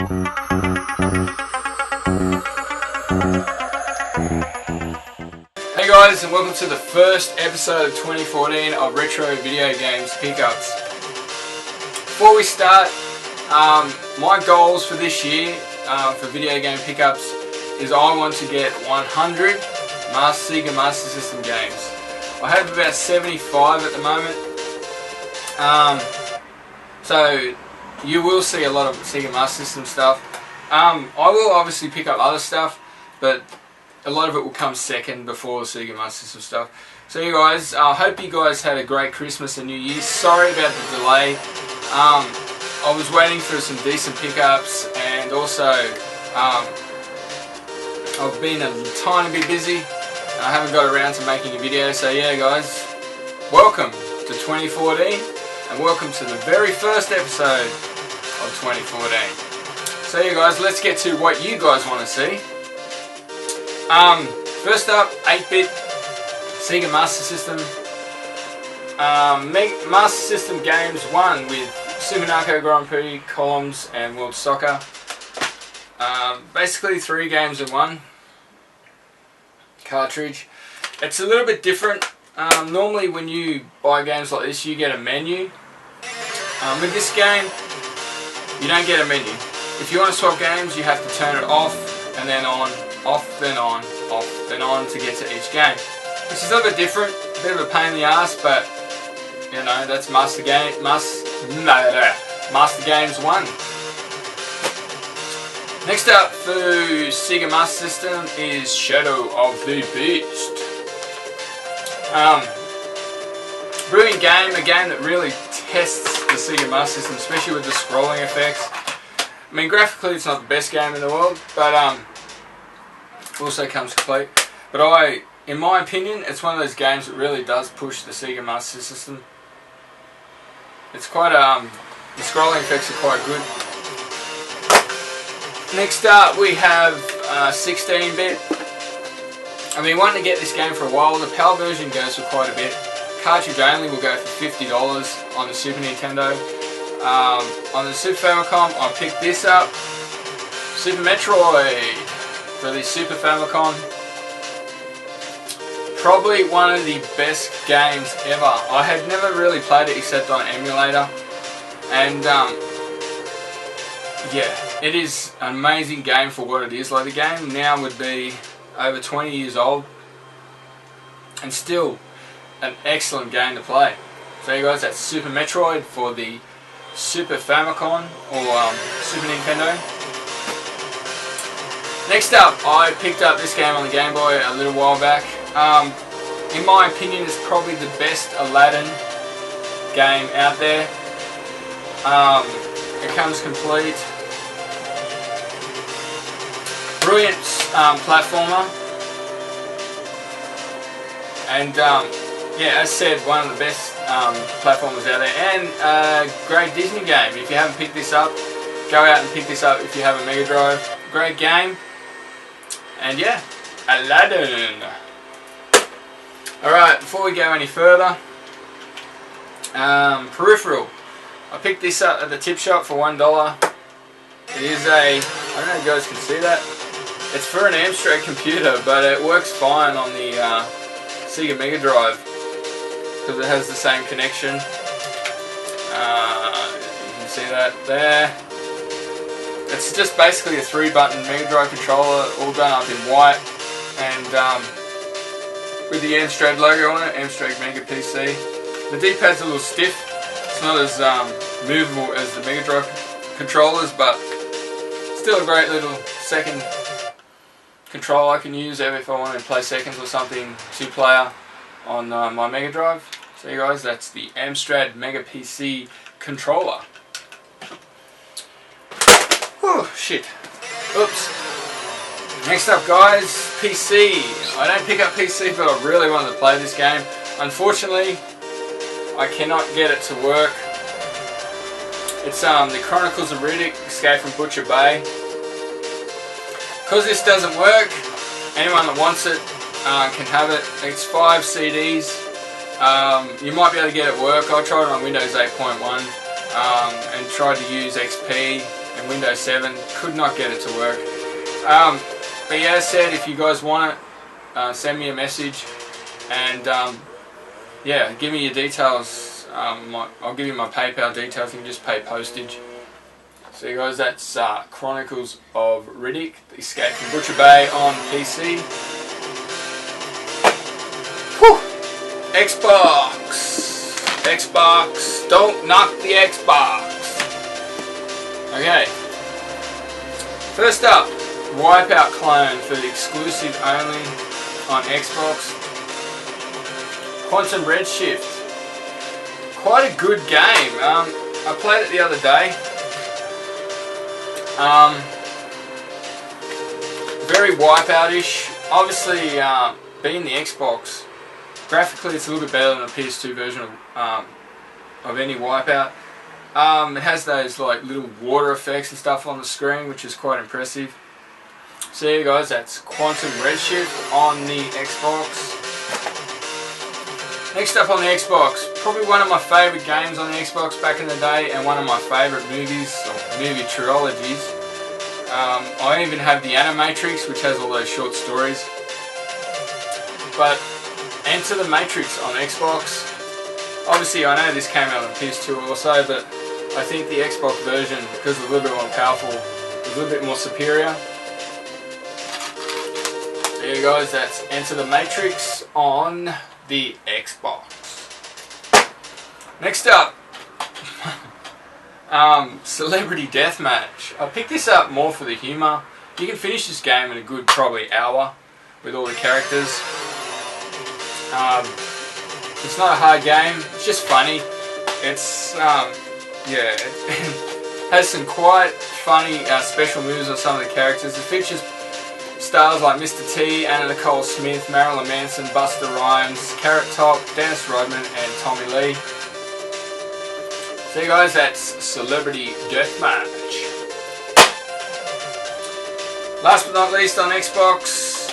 Hey guys, and welcome to the first episode of 2014 of Retro Video Games Pickups. Before we start, my goals for this year for video game pickups is I want to get 100 Sega Master System games. I have about 75 at the moment, so you will see a lot of Sega Master System stuff. I will obviously pick up other stuff, but a lot of it will come second before the Sega Master System stuff. So you guys, I hope you guys had a great Christmas and New Year. Sorry about the delay. I was waiting for some decent pickups, and also I've been a tiny bit busy. I haven't got around to making a video. So yeah guys, welcome to 2014 and welcome to the very first episode of 2014. So you guys, let's get to what you guys want to see. First up, 8-bit Sega Master System. Master System games 1 with Super Narco Grand Prix, Columns and World Soccer. Basically 3 games in 1 cartridge. It's a little bit different. Normally when you buy games like this you get a menu. With this game you don't get a menu. If you want to swap games you have to turn it off and then on, off then on, off then on to get to each game, which is a little bit different, a bit of a pain in the ass, but you know, that's Master Games 1. Next up for Sega Master System is Shadow of the Beast. Brilliant game, a game that really tests the Sega Master System, especially with the scrolling effects. I mean, graphically it's not the best game in the world, but also comes complete. But in my opinion, it's one of those games that really does push the Sega Master System. It's quite the scrolling effects are quite good. Next up we have 16-bit. I've been wanting to get this game for a while. The PAL version goes for quite a bit. Cartridge only will go for $50 on the Super Nintendo. On the Super Famicom I picked this up, Super Metroid for the Super Famicom. Probably one of the best games ever. I had never really played it except on emulator, and yeah, it is an amazing game for what it is. Like, the game now would be over 20 years old and still an excellent game to play. So you guys, that's Super Metroid for the Super Famicom or Super Nintendo. Next up, I picked up this game on the Game Boy a little while back. In my opinion, it's probably the best Aladdin game out there. It comes complete. Brilliant platformer. And yeah, as said, one of the best platformers out there. And a great Disney game. If you haven't picked this up, go out and pick this up if you have a Megadrive. Great game. And yeah, Aladdin. Alright, before we go any further, Peripheral. I picked this up at the tip shop for $1. It is a, I don't know if you guys can see that, it's for an Amstrad computer, but it works fine on the Sega Megadrive because it has the same connection. You can see that there. It's just basically a 3-button Megadrive controller, all done up in white, and with the Amstrad logo on it, Amstrad Mega PC. The D-pad's a little stiff. It's not as movable as the Megadrive controllers, but still a great little second controller I can use if I want to play seconds or something, 2-player on my Megadrive. So you guys, that's the Amstrad Mega PC controller. Oh shit. Oops. Next up guys, PC. I don't pick up PC, but I really wanted to play this game. Unfortunately, I cannot get it to work. It's the Chronicles of Riddick, Escape from Butcher Bay. Because this doesn't work, anyone that wants it can have it. It's 5 CDs. You might be able to get it work. I tried it on Windows 8.1 and tried to use XP and Windows 7. Could not get it to work. But yeah, as said, if you guys want it, send me a message, and yeah, give me your details. I'll give you my PayPal details. You can just pay postage. So you guys, that's Chronicles of Riddick, Escape from Butcher Bay on PC. Whew. Xbox, don't knock the Xbox. Okay, first up, Wipeout clone for the exclusive only on Xbox. Quantum Redshift, quite a good game. I played it the other day. Very Wipeout-ish. Obviously, being the Xbox, graphically it's a little bit better than the PS2 version of any Wipeout. It has those like little water effects and stuff on the screen, which is quite impressive. So yeah, guys, that's Quantum Redshift on the Xbox. Next up on the Xbox, probably one of my favourite games on the Xbox back in the day, and one of my favourite movies, or movie trilogies. I even have the Animatrix, which has all those short stories. But Enter the Matrix on Xbox. Obviously, I know this came out on PS2 also, but I think the Xbox version, because it's a little bit more powerful, is a little bit more superior. There you guys, that's Enter the Matrix on the Xbox. Next up, Celebrity Deathmatch. I picked this up more for the humour. You can finish this game in a good probably hour with all the characters. It's not a hard game, it's just funny. It's, yeah, it has some quite funny special moves on some of the characters. It features stars like Mr. T, Anna Nicole Smith, Marilyn Manson, Busta Rhymes, Carrot Top, Dennis Rodman, and Tommy Lee. So you guys, that's Celebrity Deathmatch. Last but not least on Xbox,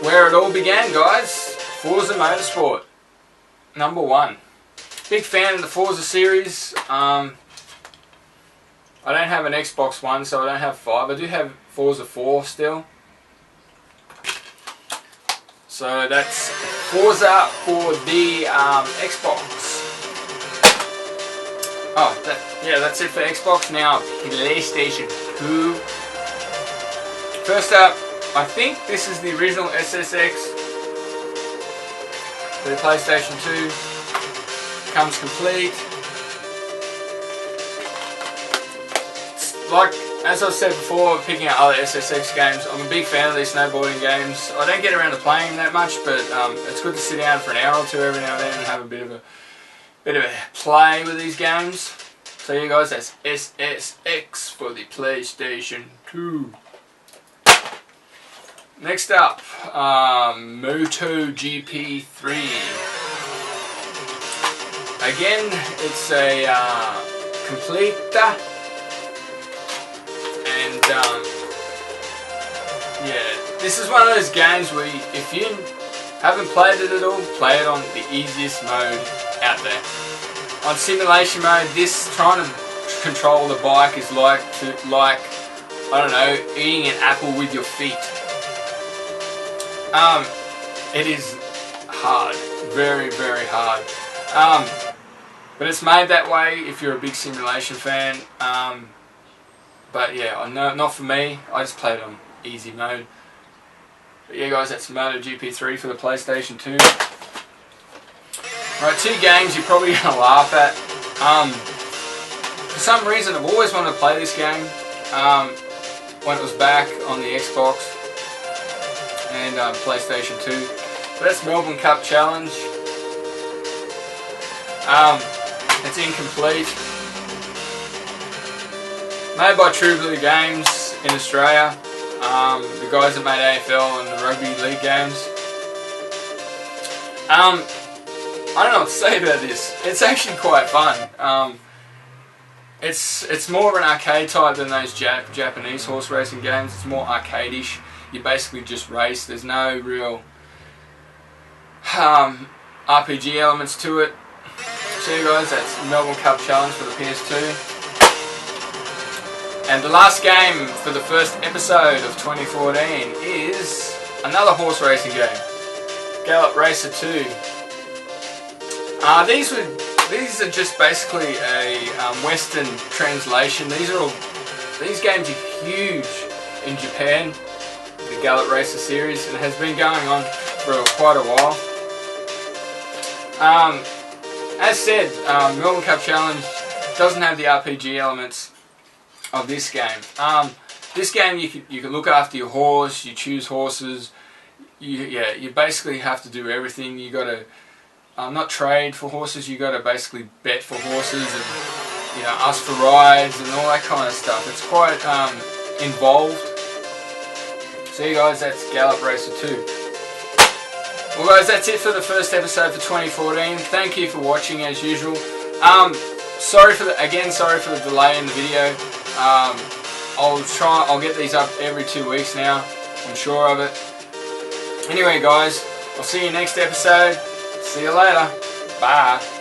where it all began, guys, Forza Motorsport, #1. Big fan of the Forza series. I don't have an Xbox One, so I don't have 5. I do have Forza 4 still. So that's Forza for the Xbox. Oh, that's it for Xbox. Now PlayStation 2. First up, I think this is the original SSX for the PlayStation 2. Comes complete. It's like, as I said before, picking out other SSX games, I'm a big fan of these snowboarding games. I don't get around to playing them that much, but it's good to sit down for an hour or two every now and then and have a bit of a play with these games. So yeah, guys, that's SSX for the PlayStation 2. Next up, MotoGP 3. Again, it's a complete. And yeah, this is one of those games where if you haven't played it at all, play it on the easiest mode out there. On simulation mode, this trying to control the bike is like I don't know, eating an apple with your feet. It is hard, very, very hard. But it's made that way if you're a big simulation fan. But yeah, not for me. I just played on easy mode. But yeah, guys, that's MotoGP 3 for the PlayStation 2. Right, 2 games you're probably going to laugh at. For some reason, I've always wanted to play this game when it was back on the Xbox and PlayStation 2. But that's Melbourne Cup Challenge. It's incomplete. Made by True Blue Games in Australia. The guys that made AFL and the Rugby League games. I don't know what to say about this. It's actually quite fun. It's more of an arcade type than those Japanese horse racing games. It's more arcade-ish. You basically just race. There's no real RPG elements to it. So you guys, that's Melbourne Cup Challenge for the PS2. And the last game for the first episode of 2014 is another horse racing game, Gallop Racer 2. These are just basically a Western translation. These games are huge in Japan, the Gallop Racer series, and it has been going on for quite a while. As said, Melbourne Cup Challenge doesn't have the RPG elements of this game. This game you can look after your horse, you choose horses, you basically have to do everything. You got to not trade for horses, you got to basically bet for horses and ask for rides and all that kind of stuff. It's quite involved. So guys, that's Gallop Racer 2. Well guys, that's it for the first episode for 2014. Thank you for watching as usual. Sorry for the delay in the video. I'll get these up every 2 weeks now, I'm sure of it. Anyway guys, I'll see you next episode. See you later. Bye.